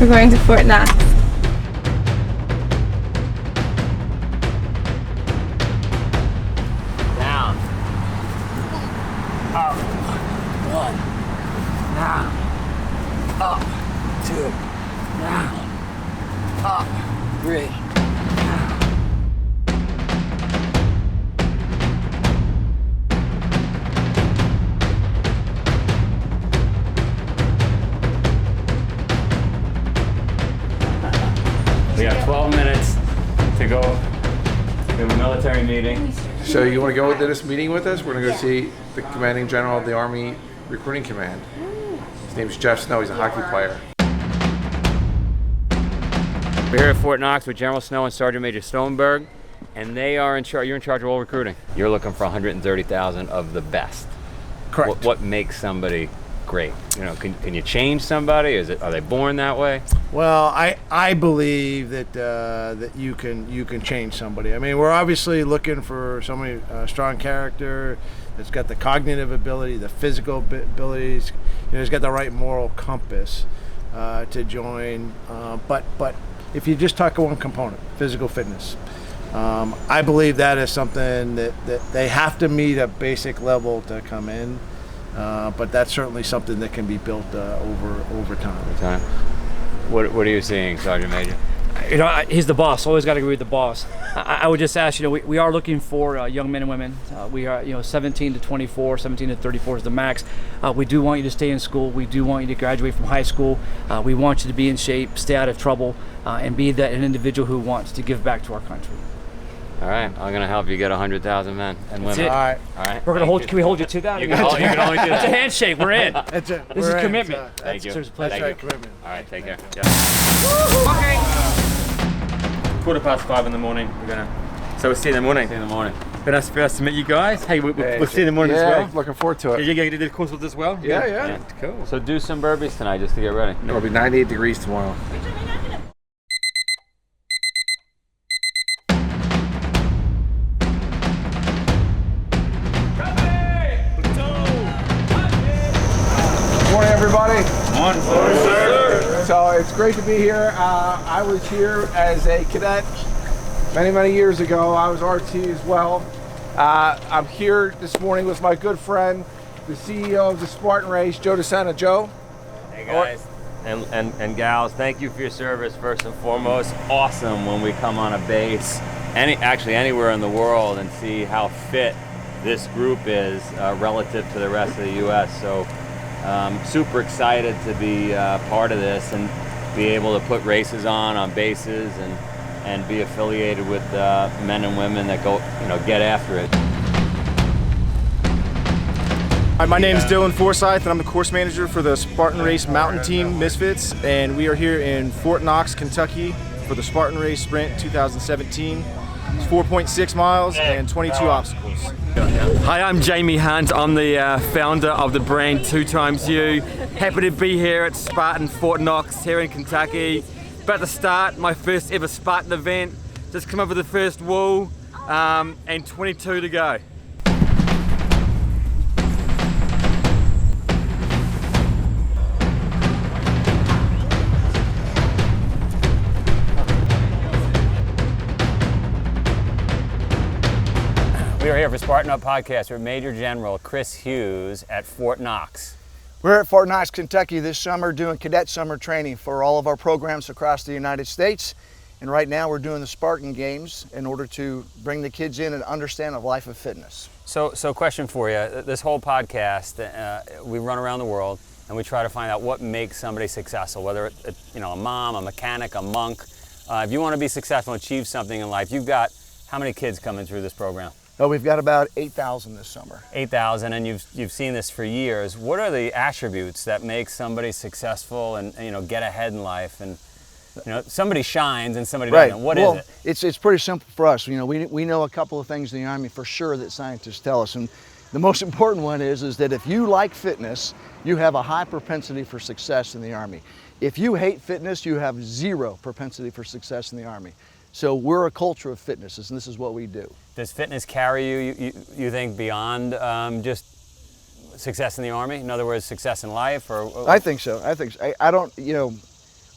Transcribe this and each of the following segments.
We're going to Fort Knox. Down. Up. 1. Down. Up. 2. Down. Up. 3. We have 12 minutes to go to a military meeting. So you want to go to this meeting with us? We're going to go see the commanding general of the Army Recruiting Command. His name's Jeff Snow. He's a hockey player. We're here at Fort Knox with General Snow and Sergeant Major Stoneburg, and they are in charge. You're in charge of all recruiting. You're looking for 130,000 of the best. Correct. What makes somebody great? You know, can you change somebody? Are they born that way? Well, I believe that that you can change somebody. I mean, we're obviously looking for somebody strong character, that's got the cognitive ability, the physical abilities, has got the right moral compass to join. But if you just talk one component, physical fitness, I believe that is something that they have to meet a basic level to come in. But that's certainly something that can be built over time. What are you seeing, Sergeant Major? He's the boss. Always got to agree with the boss. I would just ask, we are looking for young men and women. We are, 17 to 24, 17 to 34 is the max. We do want you to stay in school. We do want you to graduate from high school. We want you to be in shape, stay out of trouble, and be an individual who wants to give back to our country. All right, I'm going to help you get 100,000 men and women. That's it. All right. All right. We're gonna hold. Can we hold you to that? You can only do It's a that. handshake. We're in. That's it. This is commitment. Thank you. It's a pleasure. Thank you. Commitment. All right, take care. Yeah. 5:15 in the morning. So we'll see you in the morning. See you in the morning. Very nice to meet you guys. Hey, we'll see you in the morning as well. Looking forward to it. You're going to do the course with us as well? Yeah. Cool. So do some burpees tonight just to get ready. It'll be 98 degrees tomorrow. Morning, everybody. Morning, sir. So it's great to be here. I was here as a cadet many years ago. I was RT as well. I'm here this morning with my good friend, the CEO of the Spartan Race, Joe Desena. Joe. Hey guys and gals, thank you for your service first and foremost. Awesome when we come on a base, actually anywhere in the world, and see how fit this group is relative to the rest of the U.S. So super excited to be part of this and be able to put races on bases and be affiliated with men and women that go, get after it. Hi, my name is Dylan Forsyth, and I'm the course manager for the Spartan Race Mountain Team Misfits, and we are here in Fort Knox, Kentucky for the Spartan Race Sprint 2017. It's 4.6 miles and 22 obstacles. Hi, I'm Jamie Hunt. I'm the founder of the brand 2XU. Happy to be here at Spartan Fort Knox here in Kentucky. About to start my first ever Spartan event. Just come over the first wall and 22 to go. We are here for Spartan Up podcast with Major General Chris Hughes at Fort Knox. We're at Fort Knox, Kentucky this summer doing cadet summer training for all of our programs across the United States. And right now we're doing the Spartan Games in order to bring the kids in and understand a life of fitness. So question for you. This whole podcast, we run around the world and we try to find out what makes somebody successful, whether it's, a mom, a mechanic, a monk. If you want to be successful and achieve something in life, you've got how many kids coming through this program? Oh, we've got about 8,000 this summer. 8,000, and you've seen this for years. What are the attributes that make somebody successful and get ahead in life? And somebody shines and somebody doesn't. What is it? It's pretty simple for us. We know a couple of things in the Army for sure that scientists tell us, and the most important one is that if you like fitness, you have a high propensity for success in the Army. If you hate fitness, you have zero propensity for success in the Army. So we're a culture of fitness, and this is what we do. Does fitness carry you think, beyond just success in the Army? In other words, success in life? Or I think so. I don't,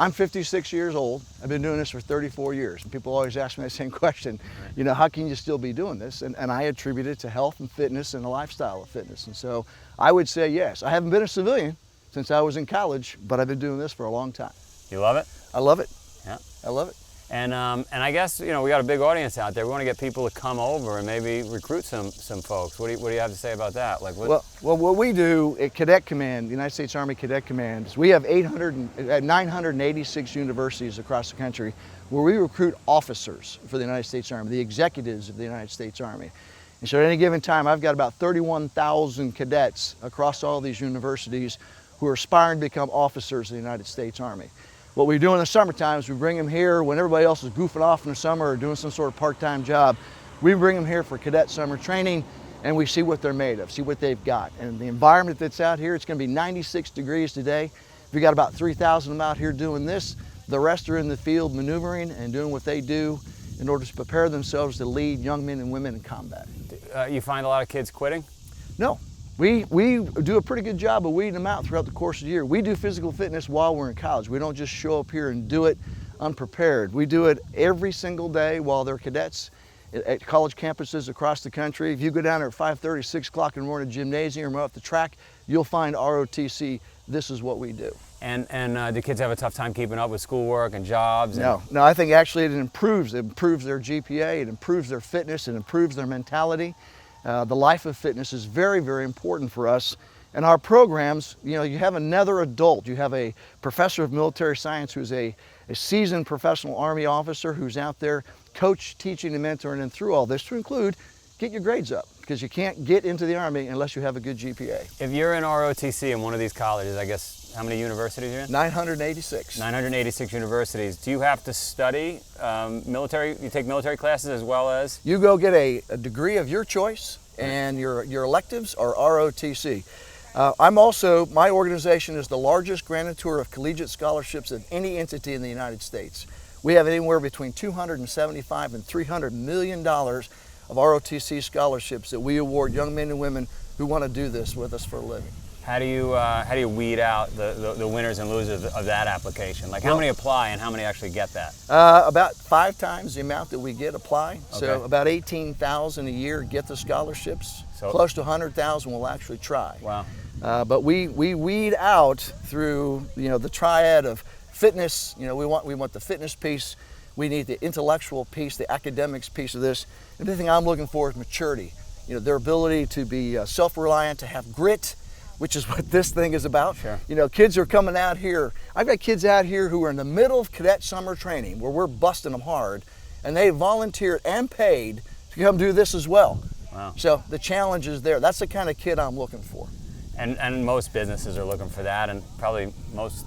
I'm 56 years old. I've been doing this for 34 years. And people always ask me that same question, you know, how can you still be doing this? And I attribute it to health and fitness and a lifestyle of fitness. And so I would say yes. I haven't been a civilian since I was in college, but I've been doing this for a long time. You love it? I love it. Yeah. I love it. And I guess, you know, we got a big audience out there. We want to get people to come over and maybe recruit some folks. What do you have to say about that? Like, Well, what we do at Cadet Command, the United States Army Cadet Command, is we have 986 universities across the country where we recruit officers for the United States Army, the executives of the United States Army. And so at any given time, I've got about 31,000 cadets across all these universities who are aspiring to become officers of the United States Army. What we do in the summertime is we bring them here when everybody else is goofing off in the summer or doing some sort of part-time job. We bring them here for cadet summer training, and we see what they're made of, see what they've got. And the environment that's out here, it's going to be 96 degrees today. We've got about 3,000 of them out here doing this. The rest are in the field maneuvering and doing what they do in order to prepare themselves to lead young men and women in combat. You find a lot of kids quitting? No. We do a pretty good job of weeding them out throughout the course of the year. We do physical fitness while we're in college. We don't just show up here and do it unprepared. We do it every single day while they're cadets at college campuses across the country. If you go down there at 5:30, 6 o'clock in the morning gymnasium or off the track, you'll find ROTC. This is what we do. And do kids have a tough time keeping up with schoolwork and jobs? No, I think actually it improves their GPA, it improves their fitness, it improves their mentality. The life of fitness is very, very important for us. And our programs, you know, you have another adult. You have a professor of military science who's a seasoned professional Army officer who's out there teaching and mentoring and through all this to include get your grades up, because you can't get into the Army unless you have a good GPA. If you're in ROTC in one of these colleges, I guess, how many universities are you in? 986. 986 universities. Do you have to study military? You take military classes as well as? You go get a degree of your choice, and your electives are ROTC. My organization is the largest grantor of collegiate scholarships of any entity in the United States. We have anywhere between $275 and $300 million of ROTC scholarships that we award young men and women who want to do this with us for a living. How do you weed out the winners and losers of that application? Like, how many apply and how many actually get that? About 5 times the amount that we get apply. So Okay. about 18,000 a year get the scholarships. So close to 100,000 will actually try. Wow. But we weed out through, you know, the triad of fitness. You know, we want the fitness piece. We need the intellectual piece, the academics piece of this. And the thing I'm looking for is maturity. You know, their ability to be self-reliant, to have grit, which is what this thing is about. Sure. You know, kids are coming out here. I've got kids out here who are in the middle of cadet summer training where we're busting them hard, and they volunteered and paid to come do this as well. Wow. So the challenge is there. That's the kind of kid I'm looking for. And most businesses are looking for that, and probably most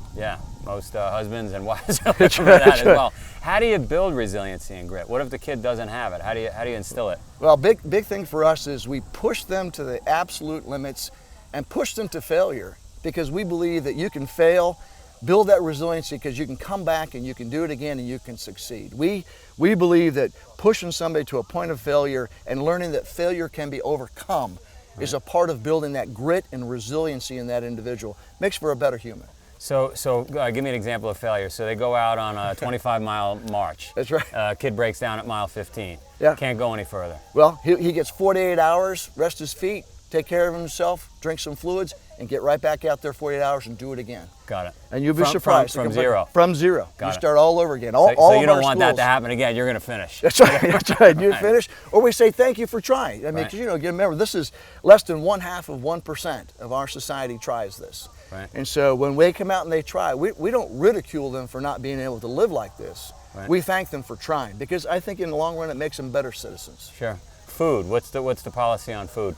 husbands and wives are looking for that as well. How do you build resiliency and grit? What if the kid doesn't have it? How do you instill it? Well, big thing for us is we push them to the absolute limits and push them to failure, because we believe that you can fail, build that resiliency, because you can come back and you can do it again and you can succeed. We believe that pushing somebody to a point of failure and learning that failure can be overcome is a part of building that grit and resiliency in that individual. Makes for a better human. So give me an example of failure. So they go out on a 25-mile march. That's right. Kid breaks down at mile 15. Yeah. Can't go any further. Well, he gets 48 hours, rest his feet, take care of himself, drink some fluids, and get right back out there 48 hours and do it again. Got it. And you'll be surprised. From zero. From zero. Got you it. start all over again. So you don't want that schools. to happen again. You're going to finish. That's right. That's right. You Right. finish, or we say thank you for trying. I mean, Right. because you know, remember, this is less than 0.5% of our society tries this. Right. And so when they come out and they try, we don't ridicule them for not being able to live like this. Right. We thank them for trying, because I think in the long run it makes them better citizens. Sure. Food. What's the policy on food?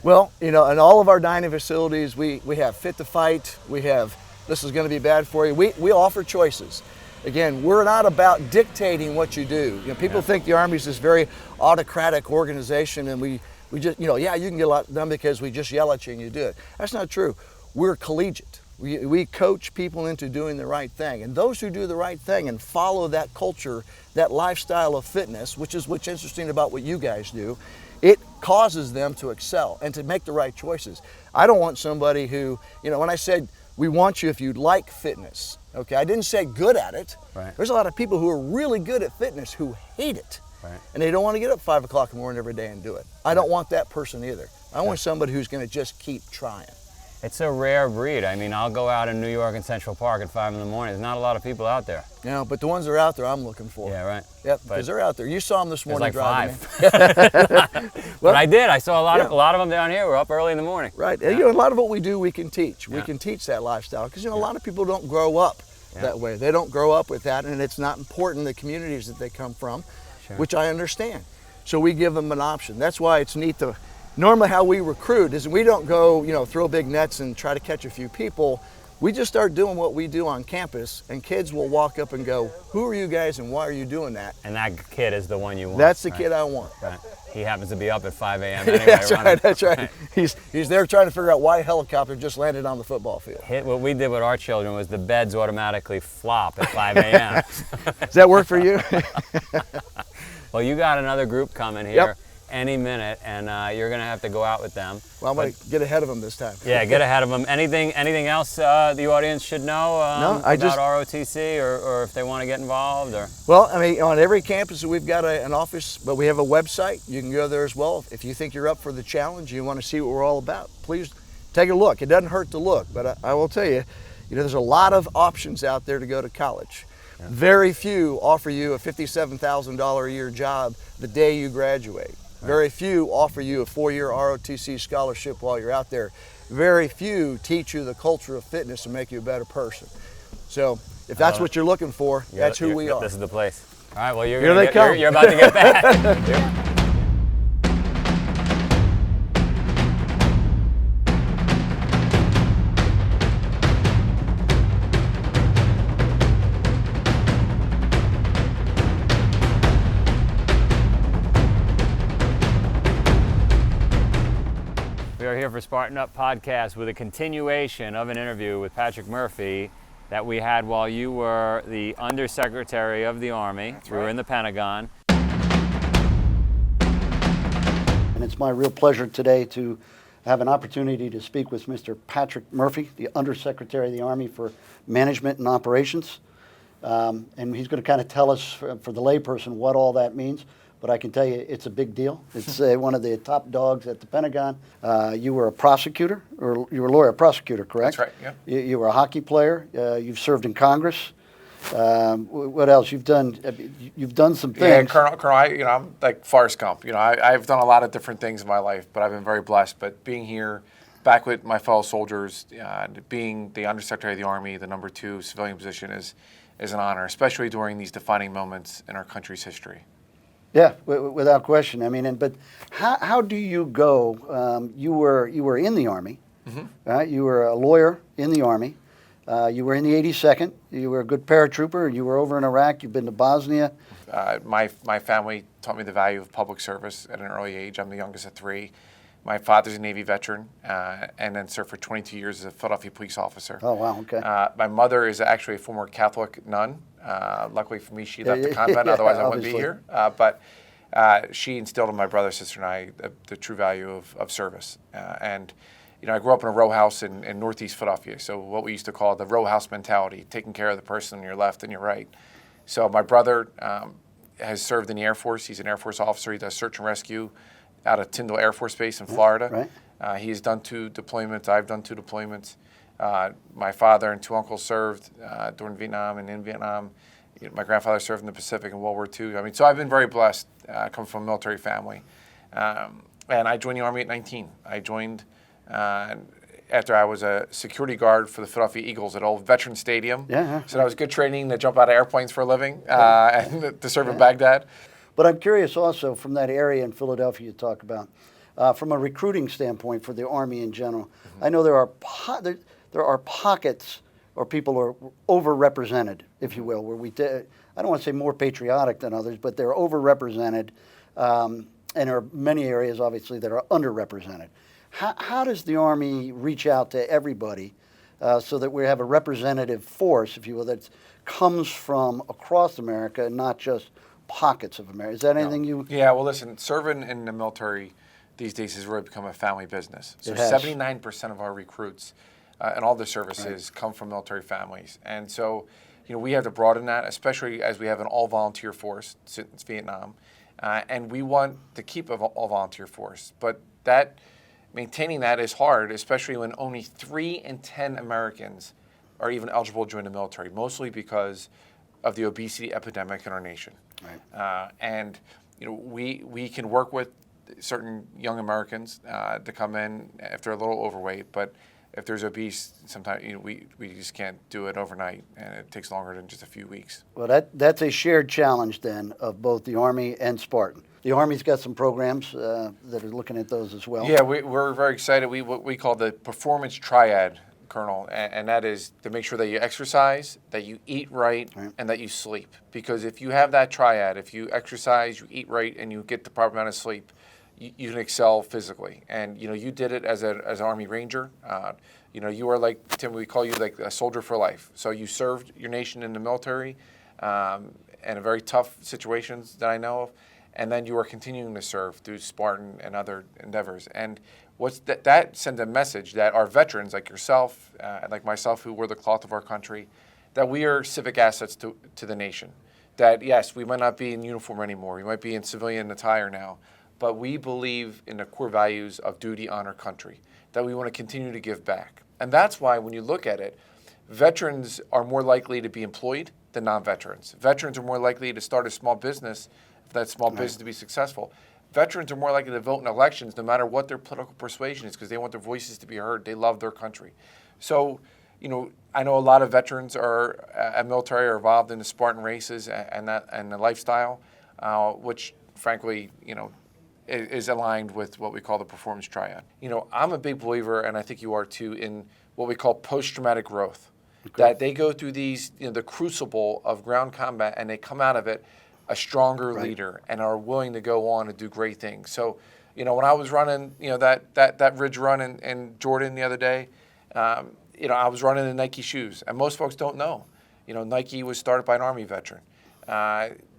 Well, you know, in all of our dining facilities, we have Fit to Fight. We have this is going to be bad for you. We offer choices. Again, we're not about dictating what you do. You know, people think the Army is this very autocratic organization, and we just, you know, yeah, you can get a lot done because we just yell at you and you do it. That's not true. We're collegiate. We coach people into doing the right thing, and those who do the right thing and follow that culture, that lifestyle of fitness, which is what's interesting about what you guys do, it causes them to excel and to make the right choices. I don't want somebody who, you know, when I said We want you if you like fitness. Okay, I didn't say good at it. Right. There's a lot of people who are really good at fitness who hate it. Right. And they don't want to get up 5 o'clock in the morning every day and do it. I don't want that person either. I want somebody who's going to just keep trying. It's a rare breed. I mean, I'll go out in New York and Central Park at 5 in the morning. There's not a lot of people out there. You know, but the ones that are out there, I'm looking for. Yeah, right. Yep, because they're out there. You saw them this There's morning like driving 5. in. But I did. I saw a lot of them down here. We're up early in the morning. Right. And, you know, a lot of what we do, we can teach. We can teach that lifestyle because, you know, a lot of people don't grow up that way. They don't grow up with that, and it's not important in the communities that they come from, which I understand. So we give them an option. That's why it's neat to. Normally how we recruit is we don't go, you know, throw big nets and try to catch a few people. We just start doing what we do on campus, and kids will walk up and go, who are you guys and why are you doing that? And that kid is the one you want. That's the kid I want. Right. He happens to be up at 5 a.m. anyway. That's right, that's right. He's there trying to figure out why a helicopter just landed on the football field. What we did with our children was the beds automatically flop at 5 a.m. Does that work for you? Well, you got another group coming here any minute, and you're going to have to go out with them. Well, I'm going to get ahead of them this time. Yeah, get ahead of them. Anything else the audience should know about ROTC or if they want to get involved? Or? Well, I mean, on every campus we've got an office, but we have a website. You can go there as well. If you think you're up for the challenge, you want to see what we're all about, please take a look. It doesn't hurt to look, but I will tell you, you know, there's a lot of options out there to go to college. Yeah. Very few offer you a $57,000 a year job the day you graduate. Very few offer you a 4-year ROTC scholarship while you're out there. Very few teach you the culture of fitness and make you a better person. So if that's what you're looking for, that's who we are. This is the place. All right, well, you're about to get back. We are here for Spartan Up podcast with a continuation of an interview with Patrick Murphy that we had while you were the Undersecretary of the Army. That's right. We were in the Pentagon. And it's my real pleasure today to have an opportunity to speak with Mr. Patrick Murphy, the Undersecretary of the Army for Management and Operations. And he's going to kind of tell us, for the layperson, what all that means. But I can tell you it's a big deal. It's one of the top dogs at the Pentagon. You were a prosecutor, or you were a lawyer, prosecutor, correct? That's right, yeah. You were a hockey player. You've served in Congress. What else? You've done some things. Yeah, Colonel, I'm like Forrest Gump. You know, I've done a lot of different things in my life, but I've been very blessed. But being here, back with my fellow soldiers, being the Undersecretary of the Army, the #2 civilian position is an honor, especially during these defining moments in our country's history. Yeah, without question. I mean, but how do you go? You were in the Army, right? You were a lawyer in the Army. You were in the 82nd. You were a good paratrooper. You were over in Iraq. You've been to Bosnia. My family taught me the value of public service at an early age. I'm the youngest of 3. My father's a Navy veteran and then served for 22 years as a Philadelphia police officer. Oh, wow, okay. My mother is actually a former Catholic nun. Luckily for me, she left the convent, otherwise I wouldn't be here. But she instilled in my brother, sister, and I the true value of service. And you know, I grew up in a row house in Northeast Philadelphia, so what we used to call the row house mentality, taking care of the person on your left and your right. So my brother has served in the Air Force. He's an Air Force officer. He does search and rescue out of Tyndall Air Force Base in Florida. Right. He's done 2 deployments. I've done 2 deployments. My father and 2 uncles served during Vietnam and in Vietnam. You know, my grandfather served in the Pacific in World War II. I mean, so I've been very blessed, coming from a military family. And I joined the Army at 19. I joined after I was a security guard for the Philadelphia Eagles at old Veterans Stadium. So that was good training to jump out of airplanes for a living and to serve in Baghdad. But I'm curious also from that area in Philadelphia you talk about, from a recruiting standpoint for the Army in general. I know there are pockets or people who are overrepresented, if you will, where I don't want to say more patriotic than others, but they're overrepresented, and there are many areas, obviously, that are underrepresented. How does the Army reach out to everybody so that we have a representative force, if you will, that comes from across America and not just pockets of America? Is that anything you... Yeah, well, listen, serving in the military these days has really become a family business. So 79% of our recruits and all the services come from military families. And so, we have to broaden that, especially as we have an all-volunteer force since Vietnam. And we want to keep an all-volunteer force. But maintaining that is hard, especially when only 3 in 10 Americans are even eligible to join the military, mostly because of the obesity epidemic in our nation. Right. And we can work with certain young Americans to come in if they're a little overweight, but if there's obese, sometimes we just can't do it overnight, and it takes longer than just a few weeks. Well, that's a shared challenge then of both the Army and Spartan. The Army's got some programs that are looking at those as well. Yeah, we're very excited. What we call the performance triad, Colonel, and that is to make sure that you exercise, that you eat right, and that you sleep. Because if you have that triad, if you exercise, you eat right, and you get the proper amount of sleep, you can excel physically. And you did it as an Army Ranger. You are like, Tim, we call you like a soldier for life. So you served your nation in the military in very tough situations that I know of, and then you are continuing to serve through Spartan and other endeavors. And that sends a message that our veterans, like yourself and like myself, who wear the cloth of our country, that we are civic assets to the nation. That yes, we might not be in uniform anymore, we might be in civilian attire now, but we believe in the core values of duty, honor, country, that we want to continue to give back. And that's why when you look at it, veterans are more likely to be employed than non-veterans. Veterans are more likely to start a small business, for that small business to be successful. Veterans are more likely to vote in elections no matter what their political persuasion is, because they want their voices to be heard. They love their country. So, I know a lot of veterans military are involved in the Spartan races and the lifestyle, which frankly, is aligned with what we call the performance triad. I'm a big believer, and I think you are too, in what we call post-traumatic growth. Okay. That they go through these, the crucible of ground combat, and they come out of it a stronger leader and are willing to go on and do great things. So, when I was running, that ridge run in Jordan the other day, I was running in Nike shoes, and most folks don't know. Nike was started by an Army veteran.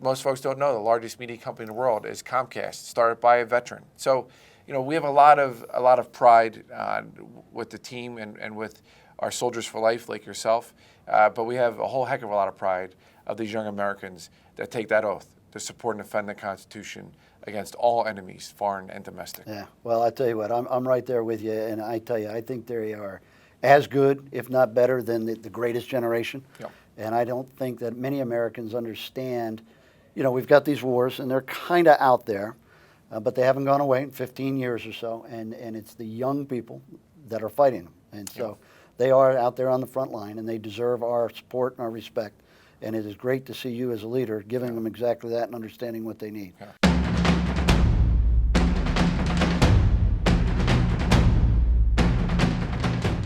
Most folks don't know the largest media company in the world is Comcast, started by a veteran. So, we have a lot of pride with the team and with our soldiers for life like yourself, but we have a whole heck of a lot of pride of these young Americans that take that oath to support and defend the Constitution against all enemies, foreign and domestic. Yeah, well, I tell you what, I'm right there with you, and I tell you, I think they are as good, if not better, than the greatest generation. Yep. And I don't think that many Americans understand, we've got these wars, and they're kind of out there, but they haven't gone away in 15 years or so, and it's the young people that are fighting them. And so they are out there on the front line, and they deserve our support and our respect. And it is great to see you as a leader giving them exactly that and understanding what they need. Yeah.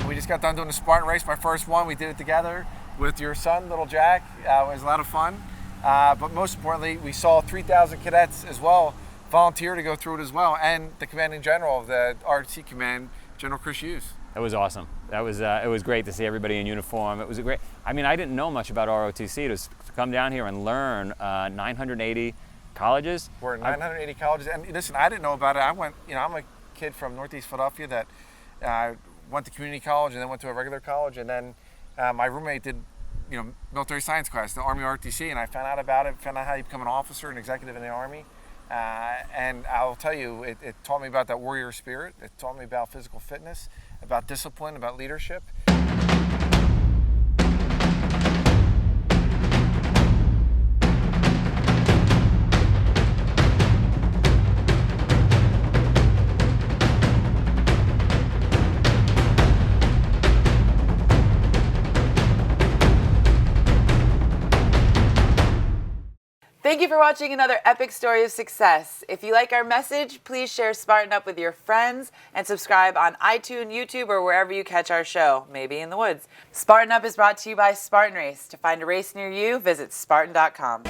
We just got done doing the Spartan Race, my first one. We did it together with your son, little Jack. It was a lot of fun. But most importantly, we saw 3,000 cadets as well volunteer to go through it as well, and the commanding general of the ROTC Command, General Chris Hughes. It was awesome. It was great to see everybody in uniform. It was a great. I didn't know much about ROTC. To come down here and learn 980 colleges. We're 980 colleges, and listen, I didn't know about it. I went. I'm a kid from Northeast Philadelphia that went to community college and then went to a regular college, and then my roommate did, military science class, the Army ROTC, and I found out about it. Found out how you become an officer, an executive in the Army. And I'll tell you, it taught me about that warrior spirit. It taught me about physical fitness, about discipline, about leadership. Thank you for watching another epic story of success. If you like our message, please share Spartan Up with your friends and subscribe on iTunes, YouTube, or wherever you catch our show, maybe in the woods. Spartan Up is brought to you by Spartan Race. To find a race near you, visit Spartan.com.